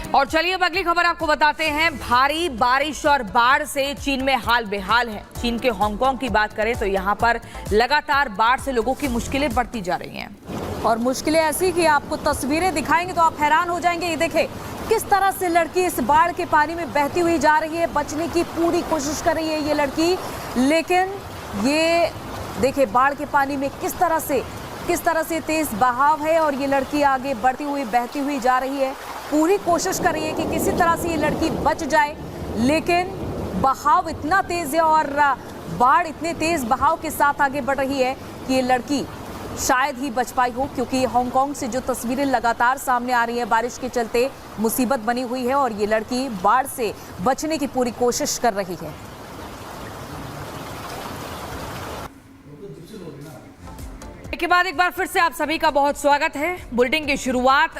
और चलिए अब अगली खबर आपको बताते हैं। भारी बारिश और बाढ़ से चीन में हाल बेहाल है। चीन के हांगकांग की बात करें तो यहाँ पर लगातार बाढ़ से लोगों की मुश्किलें बढ़ती जा रही हैं। और मुश्किलें ऐसी कि आपको तस्वीरें दिखाएंगे तो आप हैरान हो जाएंगे। ये देखें किस तरह से लड़की इस बाढ़ के पानी में बहती हुई जा रही है। बचने की पूरी कोशिश कर रही है ये लड़की, लेकिन ये देखिए बाढ़ के पानी में किस तरह से तेज बहाव है और ये लड़की आगे बढ़ती हुई बहती हुई जा रही है। पूरी कोशिश कर रही है कि किसी तरह से ये लड़की बच जाए, लेकिन बहाव इतना तेज है और बाढ़ इतने तेज बहाव के साथ आगे बढ़ रही है कि ये लड़की शायद ही बच पाई हो, क्योंकि हांगकांग से जो तस्वीरें लगातार सामने आ रही हैं बारिश के चलते मुसीबत बनी हुई है और ये लड़की बाढ़ से बचने की पूरी कोशिश कर रही है। के बाद एक बार फिर से आप सभी का बहुत स्वागत है। बुलेटिन की शुरुआत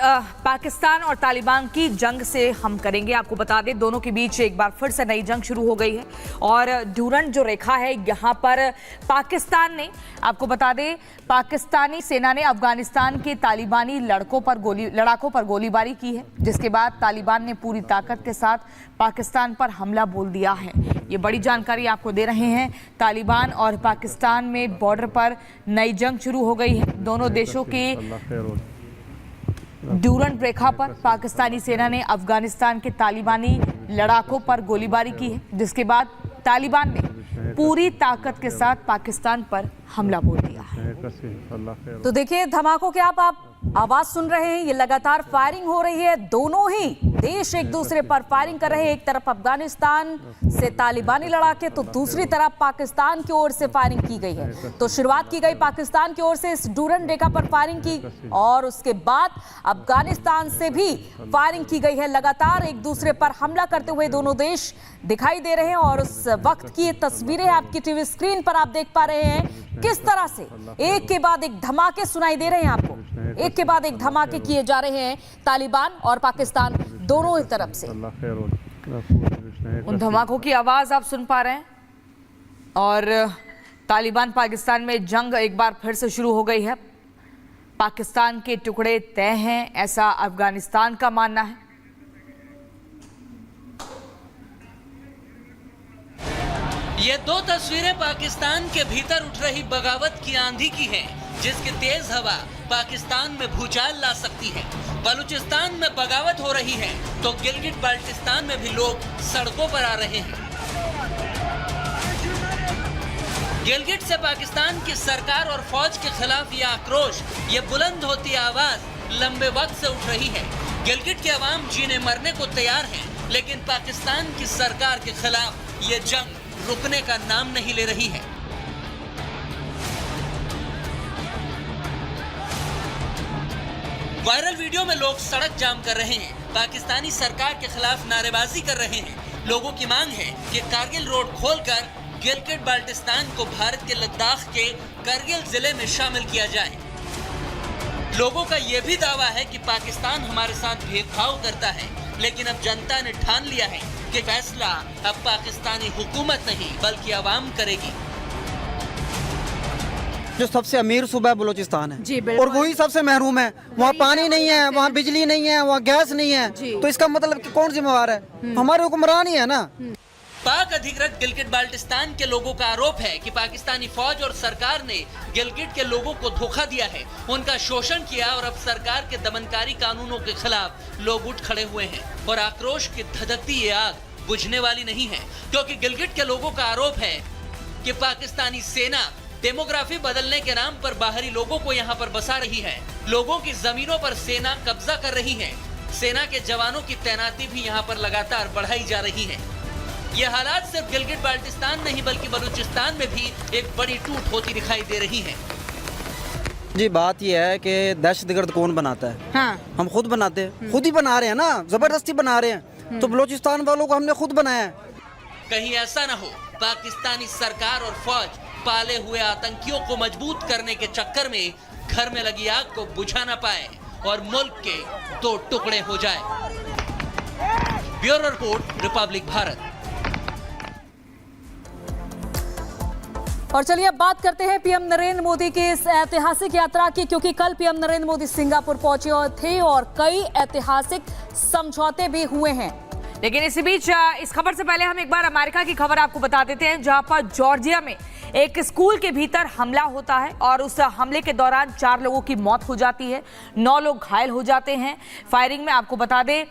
पाकिस्तान और तालिबान की जंग से हम करेंगे। आपको बता दें दोनों के बीच एक बार फिर से नई जंग शुरू हो गई है और ड्यूरंट जो रेखा है यहाँ पर पाकिस्तान ने, आपको बता दें पाकिस्तानी सेना ने अफगानिस्तान के तालिबानी लड़ाकों पर गोलीबारी की है, जिसके बाद तालिबान ने पूरी ताकत के साथ पाकिस्तान पर हमला बोल दिया है। ये बड़ी जानकारी आपको दे रहे हैं। तालिबान और पाकिस्तान में बॉर्डर पर नई जंग शुरू हो गई है। दोनों देशों के ड्यूरंट रेखा पर पाकिस्तानी सेना ने अफगानिस्तान के तालिबानी लड़ाकों पर गोलीबारी की है, जिसके बाद तालिबान ने पूरी ताकत के साथ पाकिस्तान पर हमला बोल दिया है। तो देखिए धमाकों के आप आवाज सुन रहे हैं, ये लगातार फायरिंग हो रही है। दोनों ही देश एक दूसरे पर फायरिंग कर रहे हैं। एक तरफ अफगानिस्तान से तालिबानी लड़ाके तो दूसरी तरफ पाकिस्तान की ओर से फायरिंग की गई है। तो शुरुआत की गई पाकिस्तान की ओर से इस ड्यूरंट रेखा पर फायरिंग की और उसके बाद अफगानिस्तान से भी फायरिंग की गई है। लगातार एक दूसरे पर हमला करते हुए दोनों देश दिखाई दे रहे हैं और उस वक्त की ये तस्वीरें आपकी टीवी स्क्रीन पर आप देख पा रहे हैं। किस तरह से एक के बाद एक धमाके सुनाई दे रहे हैं आपको, एक के बाद एक धमाके किए जा रहे हैं तालिबान और पाकिस्तान दोनों ही तरफ से। उन धमाकों की आवाज आप सुन पा रहे हैं और तालिबान पाकिस्तान में जंग एक बार फिर से शुरू हो गई है। पाकिस्तान के टुकड़े तय हैं, ऐसा अफगानिस्तान का मानना है। ये दो तस्वीरें पाकिस्तान के भीतर उठ रही बगावत की आंधी की हैं, जिसकी तेज हवा पाकिस्तान में भूचाल ला सकती है। बलूचिस्तान में बगावत हो रही है तो गिलगिट बाल्टिस्तान में भी लोग सड़कों पर आ रहे हैं। गिलगिट से पाकिस्तान की सरकार और फौज के खिलाफ ये आक्रोश, ये बुलंद होती आवाज लंबे वक्त से उठ रही है। गिलगिट के अवाम जीने मरने को तैयार हैं, लेकिन पाकिस्तान की सरकार के खिलाफ ये जंग रुकने का नाम नहीं ले रही है। वायरल वीडियो में लोग सड़क जाम कर रहे हैं, पाकिस्तानी सरकार के खिलाफ नारेबाजी कर रहे हैं। लोगों की मांग है कि कारगिल रोड खोलकर गिलगिट बाल्टिस्तान को भारत के लद्दाख के करगिल जिले में शामिल किया जाए। लोगों का यह भी दावा है कि पाकिस्तान हमारे साथ भेदभाव करता है, लेकिन अब जनता ने ठान लिया है कि फैसला अब पाकिस्तानी हुकूमत नहीं बल्कि आवाम करेगी। जो सबसे अमीर सूबा बलूचिस्तान है जी, और वही सबसे महरूम है। वहाँ पानी नहीं है, वहाँ बिजली नहीं है, वहाँ गैस नहीं है, तो इसका मतलब कि कौन जिम्मेवार है? हमारे हुक्मरान ही है ना। पाक अधिकृत गिलगिट बाल्टिस्तान के लोगों का आरोप है कि पाकिस्तानी फौज और सरकार ने गिलगिट के लोगों को धोखा दिया है, उनका शोषण किया और अब सरकार के दमनकारी कानूनों के खिलाफ लोग उठ खड़े हुए हैं और आक्रोश की धधकती ये आग बुझने वाली नहीं है, क्योंकि गिलगिट के लोगों का आरोप है कि पाकिस्तानी सेना डेमोग्राफी बदलने के नाम पर बाहरी लोगों को यहाँ पर बसा रही है। लोगों की जमीनों पर सेना कब्जा कर रही है। सेना के जवानों की तैनाती भी यहाँ पर लगातार बढ़ाई जा रही है। ये हालात सिर्फ गिलगिट बाल्टिस्तान नहीं बल्कि बलूचिस्तान में भी एक बड़ी टूट होती दिखाई दे रही है। जी बात यह है कि दहशतगर्द कौन बनाता है? हाँ। हम खुद बनाते हैं, खुद ही बना रहे हैं ना, जबरदस्ती बना रहे हैं। तो बलूचिस्तान वालों को हमने खुद बनाया है। कहीं ऐसा ना हो पाकिस्तानी सरकार और फौज पाले हुए आतंकियों को मजबूत करने के चक्कर में घर में लगी आग को बुझा ना पाए और मुल्क के दो टुकड़े हो जाए। Bureau report, Republic Bharat. और चलिए अब बात करते हैं पीएम नरेंद्र मोदी की इस ऐतिहासिक यात्रा की, क्योंकि कल पीएम नरेंद्र मोदी सिंगापुर पहुंचे और थे और कई ऐतिहासिक समझौते भी हुए हैं। लेकिन इसी बीच इस खबर से पहले हम एक बार अमेरिका की खबर आपको बता देते हैं, जहां पर जॉर्जिया में एक स्कूल के भीतर हमला होता है और उस हमले के दौरान 4 लोगों की मौत हो जाती है, 9 लोग घायल हो जाते हैं। फायरिंग में आपको बता दें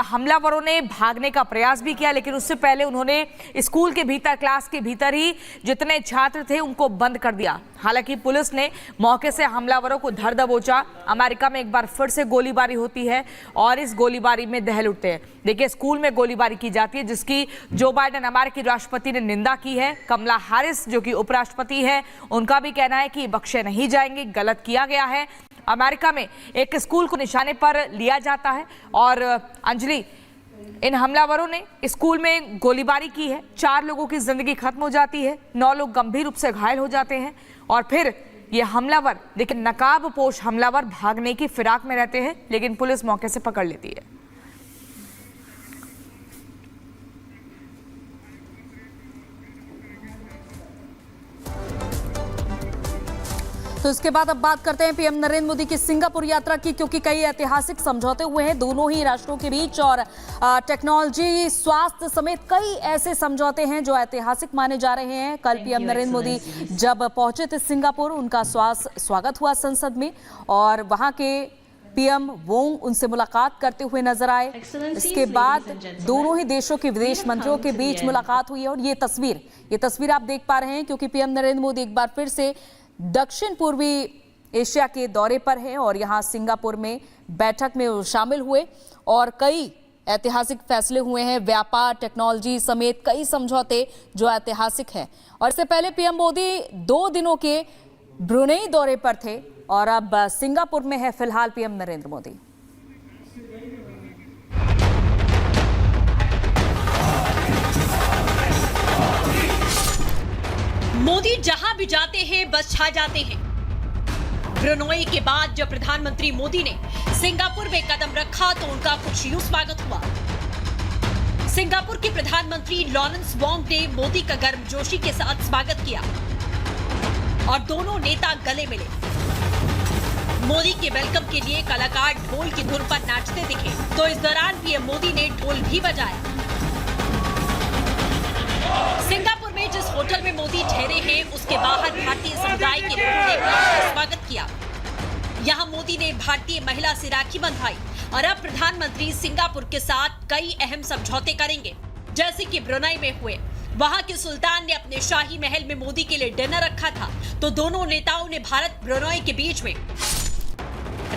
हमलावरों ने भागने का प्रयास भी किया, लेकिन उससे पहले उन्होंने स्कूल के भीतर, क्लास के भीतर ही जितने छात्र थे उनको बंद कर दिया। हालांकि पुलिस ने मौके से हमलावरों को धर दबोचा। अमेरिका में एक बार फिर से गोलीबारी होती है और इस गोलीबारी में दहल उठते हैं। देखिए, स्कूल में गोलीबारी की जाती है जिसकी जो बाइडेन अमेरिकी राष्ट्रपति ने निंदा की है। कमला हैरिस जो कि उपराष्ट्रपति है, उनका भी कहना है कि बख्शे नहीं जाएंगे, गलत किया गया है। अमेरिका में एक स्कूल को निशाने पर लिया जाता है और अंजलि, इन हमलावरों ने स्कूल में गोलीबारी की है, 4 लोगों की जिंदगी खत्म हो जाती है, 9 लोग गंभीर रूप से घायल हो जाते हैं और फिर ये हमलावर, लेकिन नकाबपोश हमलावर भागने की फिराक में रहते हैं, लेकिन पुलिस मौके से पकड़ लेती है। तो इसके बाद अब बात करते हैं पीएम नरेंद्र मोदी की सिंगापुर यात्रा की, क्योंकि कई ऐतिहासिक समझौते हुए हैं दोनों ही राष्ट्रों के बीच और टेक्नोलॉजी, स्वास्थ्य समेत कई ऐसे समझौते हैं जो ऐतिहासिक माने जा रहे हैं। कल पीएम नरेंद्र मोदी जब पहुंचे थे सिंगापुर, उनका स्वागत हुआ संसद में और वहां के पीएम वोंग उनसे मुलाकात करते हुए नजर आए। इसके बाद दोनों ही देशों के विदेश मंत्रियों के बीच मुलाकात हुई है और ये तस्वीर आप देख पा रहे हैं, क्योंकि पीएम नरेंद्र मोदी एक बार फिर से दक्षिण पूर्वी एशिया के दौरे पर हैं और यहां सिंगापुर में बैठक में शामिल हुए और कई ऐतिहासिक फैसले हुए हैं। व्यापार, टेक्नोलॉजी समेत कई समझौते जो ऐतिहासिक हैं। और इससे पहले पीएम मोदी 2 दिनों के ब्रुनेई दौरे पर थे और अब सिंगापुर में है फिलहाल पीएम नरेंद्र मोदी। मोदी जहां भी जाते हैं बस छा जाते हैं। ब्रुनेई के बाद जब प्रधानमंत्री मोदी ने सिंगापुर में कदम रखा तो उनका कुछ यूं स्वागत हुआ। सिंगापुर के प्रधानमंत्री लॉरेंस वोंग ने मोदी का गर्मजोशी के साथ स्वागत किया और दोनों नेता गले मिले। मोदी के वेलकम के लिए कलाकार ढोल की धुन पर नाचते दिखे, तो इस दौरान पीएम मोदी ने ढोल भी बजाया। सिंगापुर में जिस होटल में मोदी ठहरे हैं उसके बाहर भारतीय समुदाय के लोगों ने भी स्वागत किया। यहां मोदी ने भारतीय महिला से राखी बंधवाई और अब प्रधानमंत्री सिंगापुर के साथ कई अहम समझौते करेंगे, जैसे कि ब्रुनेई में हुए। वहां के सुल्तान ने अपने शाही महल में मोदी के लिए डिनर रखा था, तो दोनों नेताओं ने भारत ब्रुनेई के बीच में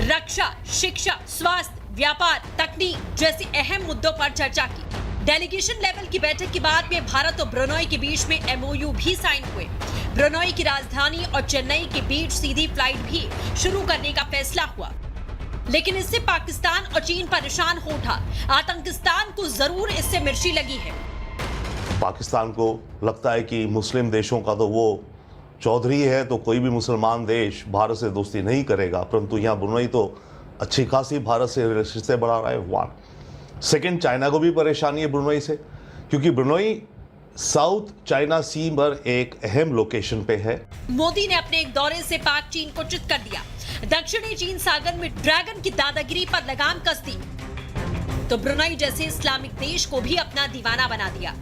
रक्षा, शिक्षा, स्वास्थ्य, व्यापार, तकनीक जैसे अहम मुद्दों पर चर्चा की। डेलीगेशन लेवल की बैठक के बाद में भारत और ब्रुनेई के बीच में MOU भी साइन हुए। ब्रुनेई की राजधानी और चेन्नई के बीच सीधी फ्लाइट भी शुरू करने का फैसला हुआ, लेकिन इससे पाकिस्तान और चीन परेशान हो उठा। आतंकिस्तान को जरूर इससे मिर्ची लगी है। पाकिस्तान को लगता है कि मुस्लिम देशों का तो वो चौधरी है, तो कोई भी मुसलमान देश भारत से दोस्ती नहीं करेगा, परंतु यहाँ ब्रुनेई तो अच्छी खासी भारत से रिश्ते बढ़ा रहा है। 1 सेकेंड, चाइना को भी परेशानी है ब्रुनेई से, क्योंकि ब्रुनेई साउथ चाइना सी पर एक अहम लोकेशन पे है। मोदी ने अपने एक दौरे से पाक चीन को चित कर दिया। दक्षिणी चीन सागर में ड्रैगन की दादागिरी पर लगाम कस दी, तो ब्रुनेई जैसे इस्लामिक देश को भी अपना दीवाना बना दिया।